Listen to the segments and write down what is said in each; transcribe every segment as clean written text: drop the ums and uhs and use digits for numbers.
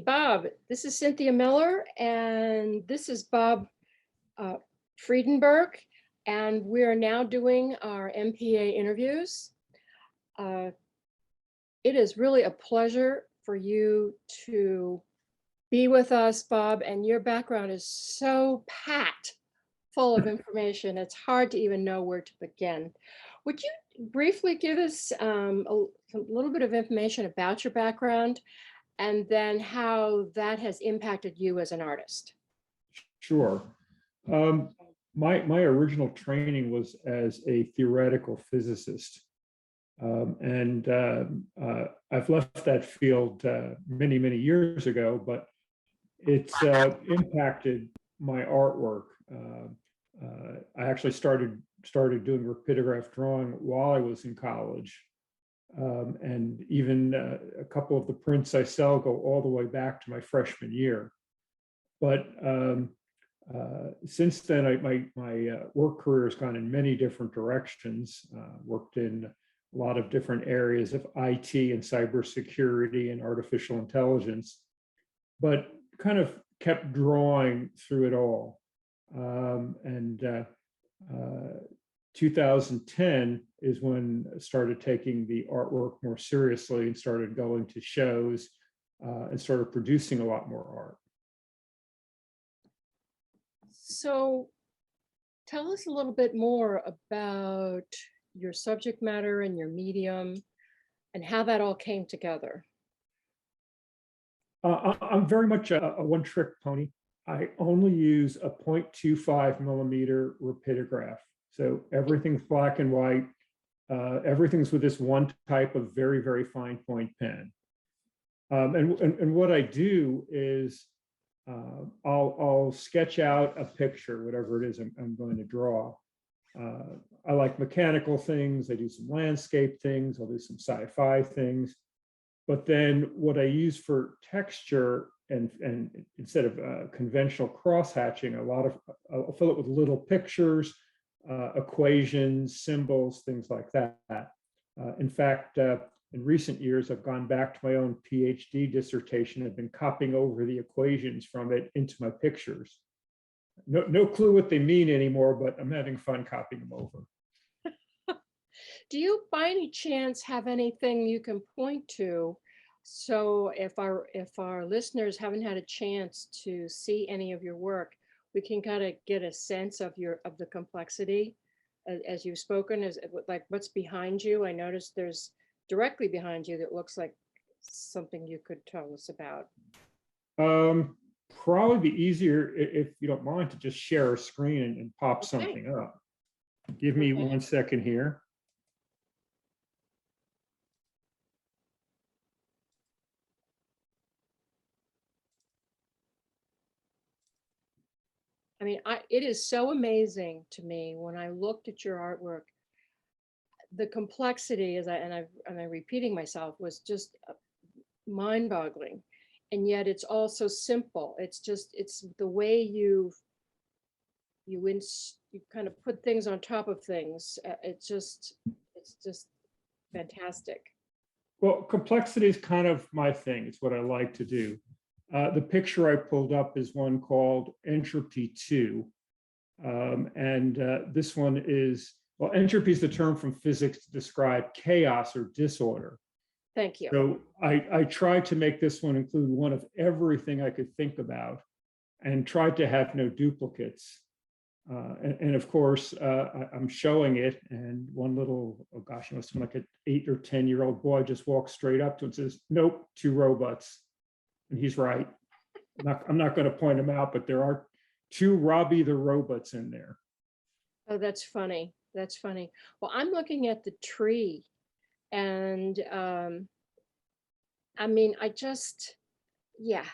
Bob, this is Cynthia Miller, and this is Bob uh, Friedenberg, and we are now doing our MPA interviews. Uh, it is really a pleasure for you to be with us, Bob, and your background is so packed full of information. It's hard to even know where to begin. Would you briefly give us a little bit of information about your background and then how that has impacted you as an artist? Sure. Um, my original training was as a theoretical physicist. I've left that field many years ago, but it's impacted my artwork. I actually started doing rapidograph drawing while I was in college. And even a couple of the prints I sell go all the way back to my freshman year. But since then, my work career has gone in many different directions. Worked in a lot of different areas of IT and cybersecurity and artificial intelligence, but kind of kept drawing through it all. 2010 is when I started taking the artwork more seriously and started going to shows and started producing a lot more art. So tell us a little bit more about your subject matter and your medium and how that all came together. I'm very much a one-trick pony. I only use a 0.25 millimeter rapidograph. So everything's black and white. Everything's with this one type of very fine point pen. And what I do is I'll sketch out a picture, whatever it is I'm going to draw. I like mechanical things. I do some landscape things. I'll do some sci-fi things. But then what I use for texture and instead of conventional cross-hatching, I'll fill it with little pictures, equations, symbols, things like that. In fact, in recent years, I've gone back to my own PhD dissertation. I've been copying over the equations from it into my pictures. No clue what they mean anymore, but I'm having fun copying them over. Do you by any chance have anything you can point to? So if our listeners haven't had a chance to see any of your work, we can kind of get a sense of the complexity as you've spoken, as like what's behind you. I noticed there's directly behind you that looks like something you could tell us about. Probably be easier if you don't mind to just share a screen and pop something up. Give me 1 second here. I mean, it is so amazing to me when I looked at your artwork. The complexity, I'm repeating myself, was just mind-boggling, and yet it's also simple. It's the way you kind of put things on top of things. It's just fantastic. Well, complexity is kind of my thing. It's what I like to do. The picture I pulled up is one called Entropy 2. This one is, well, entropy is the term from physics to describe chaos or disorder. Thank you. So I tried to make this one include one of everything I could think about and tried to have no duplicates. And of course, I'm showing it, and one little, oh gosh, it must have been like an 8 or 10-year-old boy just walks straight up to it and says, "Nope, 2 robots." And he's right. I'm not going to point him out, but there are 2 Robbie the robots in there. Oh, that's funny. That's funny. Well, I'm looking at the tree, and I mean, yeah,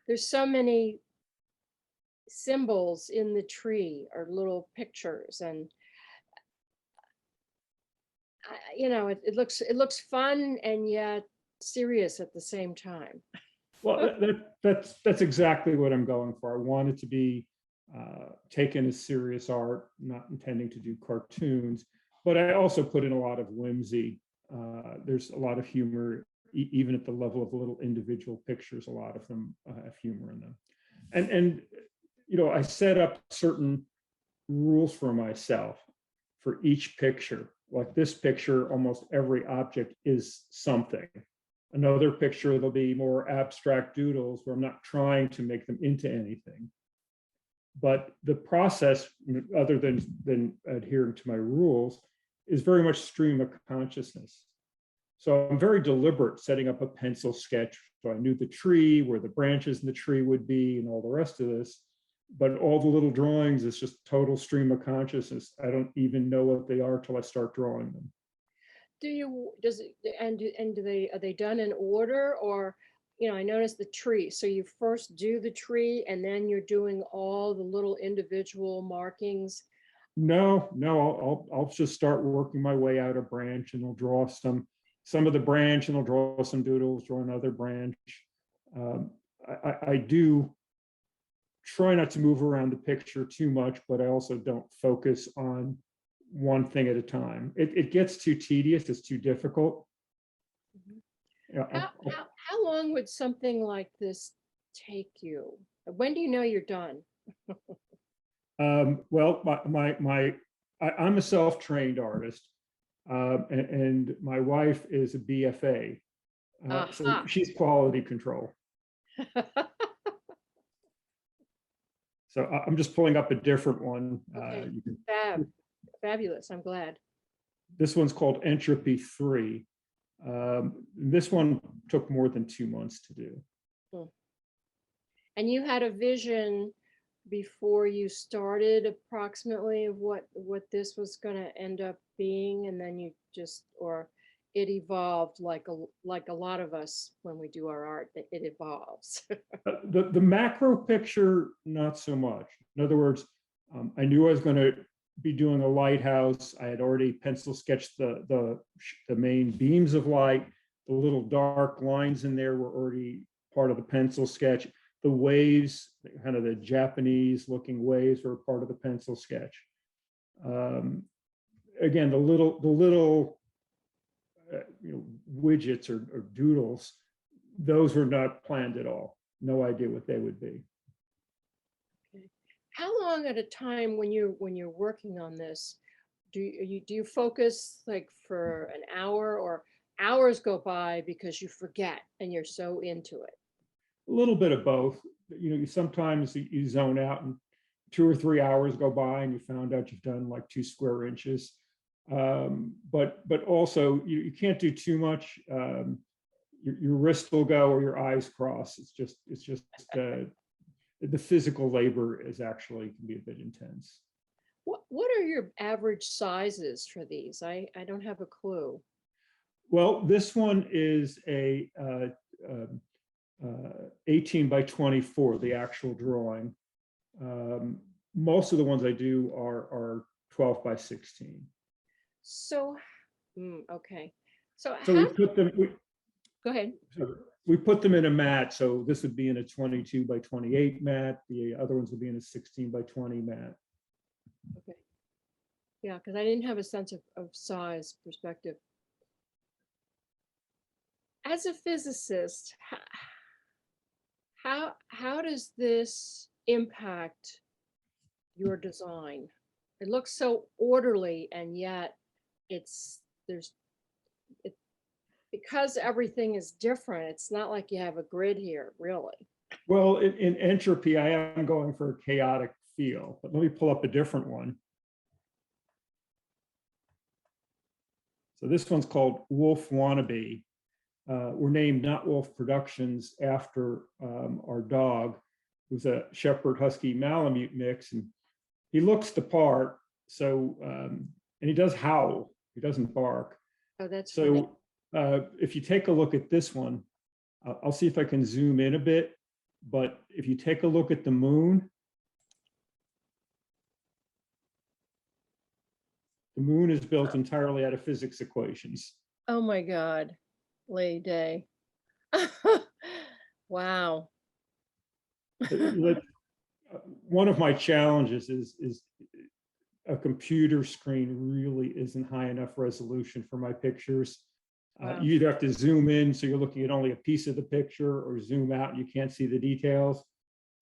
there's so many symbols in the tree or little pictures, and it looks fun and yet serious at the same time. Well, that's exactly what I'm going for. I want it to be taken as serious art, not intending to do cartoons, but I also put in a lot of whimsy. There's a lot of humor even at the level of little individual pictures, a lot of them have humor in them. And you know, I set up certain rules for myself for each picture. Like this picture, almost every object is something. Another picture, there'll be more abstract doodles where I'm not trying to make them into anything. But the process, other than adhering to my rules, is very much stream of consciousness. So I'm very deliberate setting up a pencil sketch. So I knew the tree, where the branches in the tree would be, and all the rest of this. But all the little drawings is just total stream of consciousness. I don't even know what they are till I start drawing them. Are they done in order, or, you know, I noticed the tree. So you first do the tree and then you're doing all the little individual markings. No, I'll just start working my way out a branch, and I'll draw some of the branch, and I'll draw some doodles, draw another branch. I do try not to move around the picture too much, but I also don't focus on one thing at a time. It gets too tedious, it's too difficult. How long would something like this take you? When do you know you're done? Well, I'm a self-trained artist, and my wife is a BFA, so she's quality control. So I'm just pulling up a different one. Okay. Fabulous. I'm glad. This one's called Entropy 3. This one took more than 2 months to do. And you had a vision before you started approximately of what this was going to end up being, and then you just, or it evolved like a lot of us when we do our art, it evolves. The macro picture, not so much. In other words, I knew I was going to be doing a lighthouse. I had already pencil sketched the main beams of light. The little dark lines in there were already part of the pencil sketch. The waves, kind of the Japanese looking waves, were part of the pencil sketch. Again, the little widgets or doodles, those were not planned at all. No idea what they would be. Okay. How long at a time when you're working on this, do you focus like for an hour, or hours go by because you forget and you're so into it? A little bit of both. Sometimes you zone out and 2 or 3 hours go by and you found out you've done like 2 square inches. But also you can't do too much. Your wrist will go or your eyes cross. It's just the physical labor is actually can be a bit intense. What are your average sizes for these? I don't have a clue. Well, this one is a 18 by 24, the actual drawing. Most of the ones I do are 12 by 16. So, okay. So we put them. Go ahead. We put them in a mat. So this would be in a 22 by 28 mat. The other ones would be in a 16 by 20 mat. Okay. Yeah, because I didn't have a sense of size perspective. As a physicist, how does this impact your design? It looks so orderly, and yet because everything is different, it's not like you have a grid here, really. Well, in entropy, I am going for a chaotic feel, but let me pull up a different one. So this one's called Wolf Wannabe. We're named Not Wolf Productions after our dog, who's a Shepherd Husky Malamute mix, and he looks the part. So, and he does howl. He doesn't bark. Oh, that's so. If you take a look at this one, I'll see if I can zoom in a bit. But if you take a look at the moon is built entirely out of physics equations. Oh my God, Lay Day. Wow. One of my challenges is a computer screen really isn't high enough resolution for my pictures. Wow. You either have to zoom in, so you're looking at only a piece of the picture, or zoom out and you can't see the details.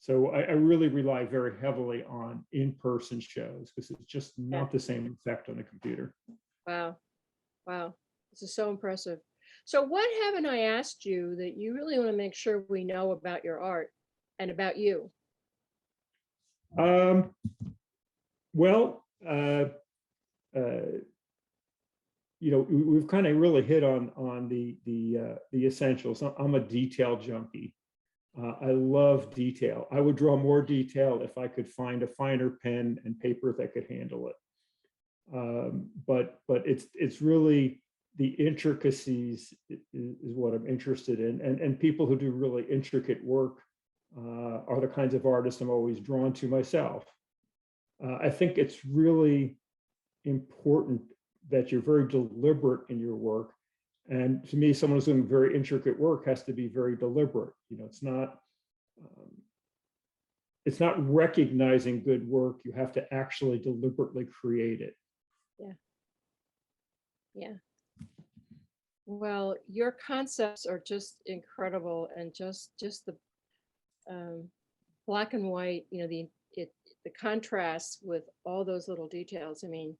So I really rely very heavily on in-person shows because it's just not the same effect on the computer. Wow. Wow. This is so impressive. So what haven't I asked you that you really want to make sure we know about your art and about you? Well, you know, we've kind of really hit on the essentials. I'm a detail junkie. I love detail. I would draw more detail if I could find a finer pen and paper that could handle it. But it's really the intricacies is what I'm interested in, and people who do really intricate work are the kinds of artists I'm always drawn to myself. I think it's really important that you're very deliberate in your work. And to me, someone who's doing very intricate work has to be very deliberate. You know, it's not recognizing good work. You have to actually deliberately create it. Yeah. Yeah. Well, your concepts are just incredible, and just the black and white, you know, the contrast with all those little details. I mean,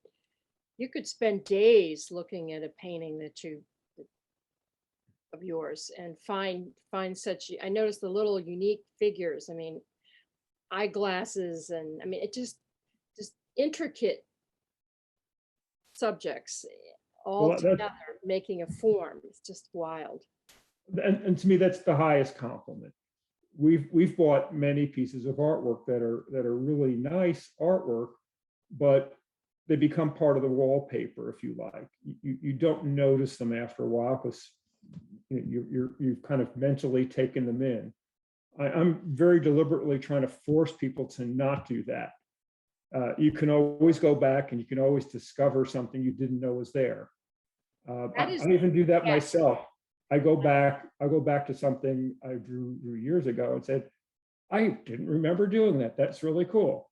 you could spend days looking at a painting of yours and find such. I noticed the little unique figures. I mean, eyeglasses, and I mean, it just intricate subjects all Well, together making a form. It's just wild. and to me, that's the highest compliment. We've bought many pieces of artwork that are really nice artwork, but they become part of the wallpaper, if you like. You don't notice them after a while because you've kind of mentally taken them in. I'm very deliberately trying to force people to not do that. You can always go back and you can always discover something you didn't know was there. I even do that myself. I go back to something I drew years ago and said, I didn't remember doing that. That's really cool.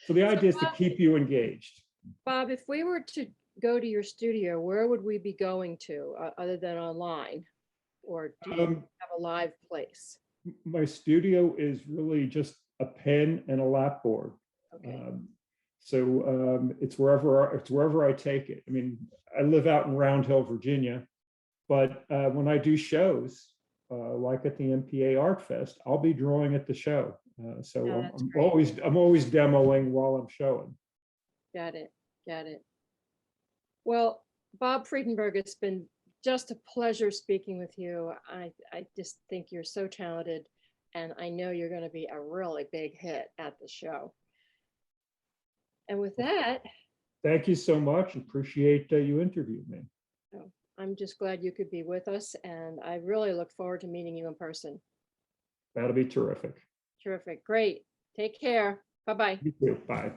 So the idea is to keep you engaged. Bob, if we were to go to your studio, where would we be going to other than online? Or do you have a live place? My studio is really just a pen and a lap board. Okay. It's wherever I take it. I mean, I live out in Round Hill, Virginia, but when I do shows, like at the MPAartfest, I'll be drawing at the show. I'm always demoing while I'm showing. Got it. Got it. Well, Bob Friedenberg, it's been just a pleasure speaking with you. I just think you're so talented, and I know you're going to be a really big hit at the show. And with that, thank you so much. Appreciate you interviewing me. I'm just glad you could be with us, and I really look forward to meeting you in person. That'll be terrific. Terrific. Great. Take care. Bye-bye. You too. Bye.